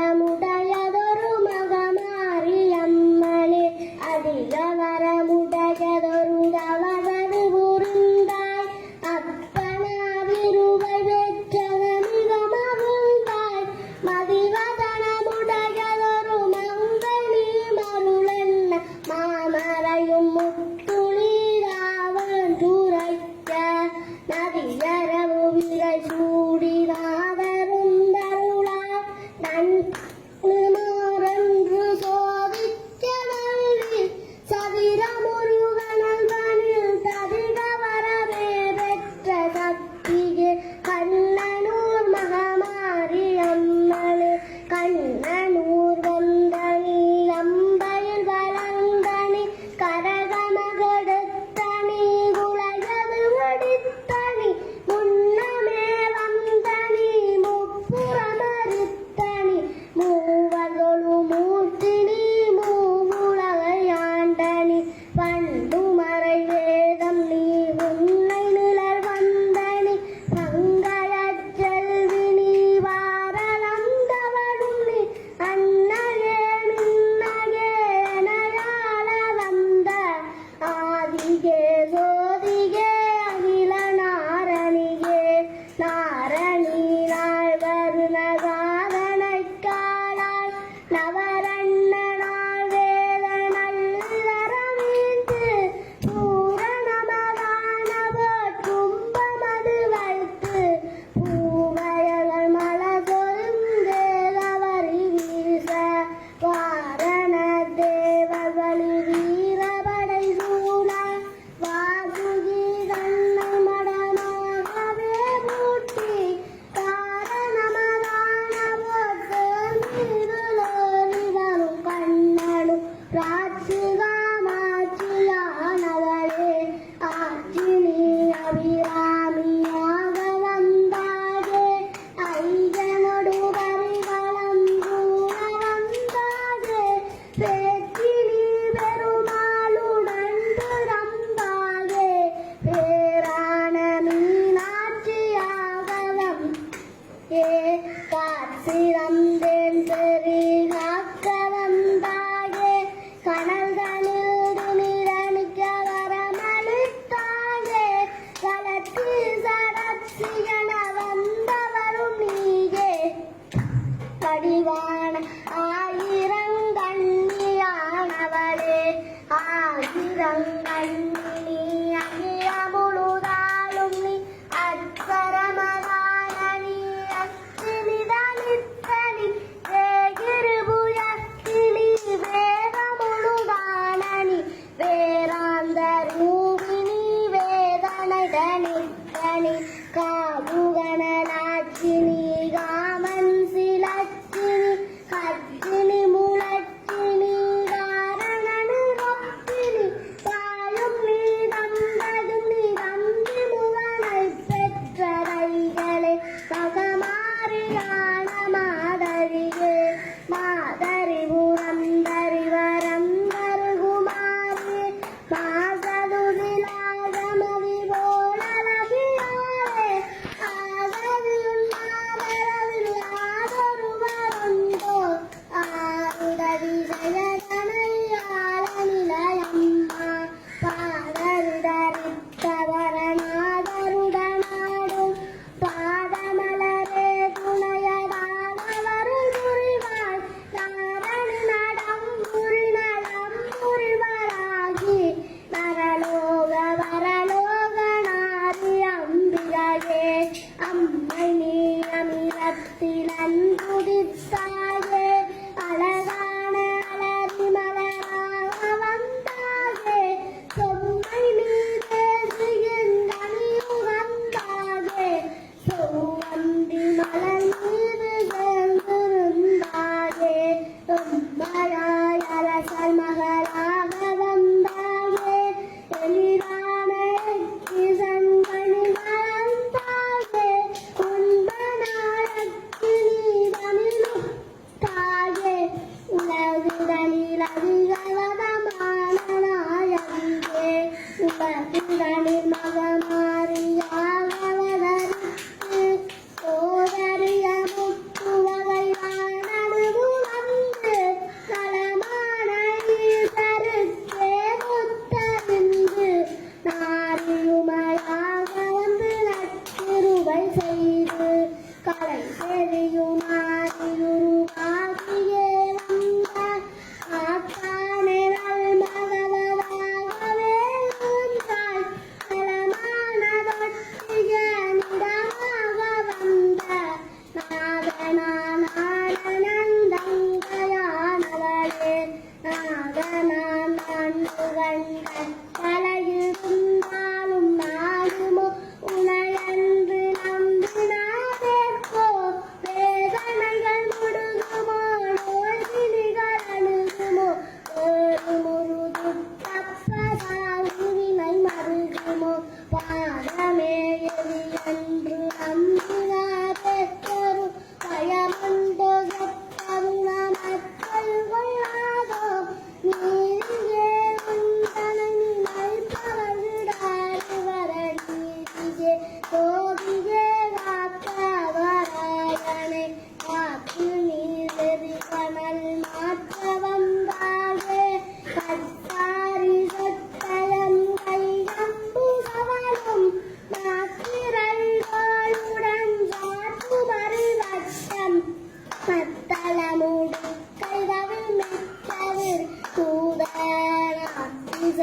വരമുടയതൊരു മകമാറിയമ്മളെ അധിക വരമുടയതൊരു തവതത് പുറിന്തായ് അപ്പനാവിരുകൾ വെച്ചതമികമറുന്തായ് മതിവതനമുടയതൊരു മംഗളി മരുളെന്ന മാമറയും മുത്തുളിരാവൻ തുറയ്ക്ക നദിയരവു വിരൽ ചൂടിനാവരുന്തരുളാൻ നന്മറെன்று சோதிக்க நல்கி சதிரமுருகனல்வனில் ததிக வரவே பெற்ற சக்தியே கண்ணனூர் மகமாரியம்மளே கண்ணனூர் வந்தனி அம்பையில் வளர்ந்தனி கரகமகெடுத்தனி குலையது வெடித்தனி முன்னமே வந்தனி முப்புறமறுத்தனி மூவர்களு மூர்த்தினி மூவுலகையாண்டனி பண்டுமறை வேதம் நீ உன்னை நிழல் வந்தனி பங்கையச் செல்வி நீ வாரலந்தவளும் நீ அன்னையே நின்னையே எனையாள வந்த ஆதிகே சோதிகே அகில நாரணியே நாரணி நால்வருண சாதனைக் காலாய் நவரண்ண நாள் வேத நல்லறமீந்து பூரணமதான போற்றும்பமது வைத்து பூவயல்கள் மலசொரும் தேவவரி வீச வாரண தேவவழி வீரபடை சூழ வாசுகி கண்ணை மடமாகவே பூட்டி காரணமதான போற்று மீதுலோரி வரும் கண்ணனும் ராட்சிகாமாட்சியானவளே ஆட்சி நீ அபிராமியாக வந்தாகே ஐயனொடு கரிவலம் கூற வந்தாகே பேச்சி நீ பெருமாளுடன் பிறந்தாகே பேரான மீனாட்சியாக ஏ காத்திரந்தேன் பெரி காக்க வந்தாகே கனல்களில் நிரணிக்க வரமளித்தாகே கலத்தி சடத்தியன வந்தவரும் நீயே கடிவான ஆயிரங்கண்ணியானவளே ஆயிரங்கண்ணி அகில முழுதாலும் நீ அற்பரமதான நீ அச்சினிதனித்தனி வேகிருபுயத்தினி வேதமுழுதானனி வேராந்த ரூபிணி வேதனைதனித்தனி காமுகனலாச்சினி காமன் சிலச்சினி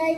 கங்கை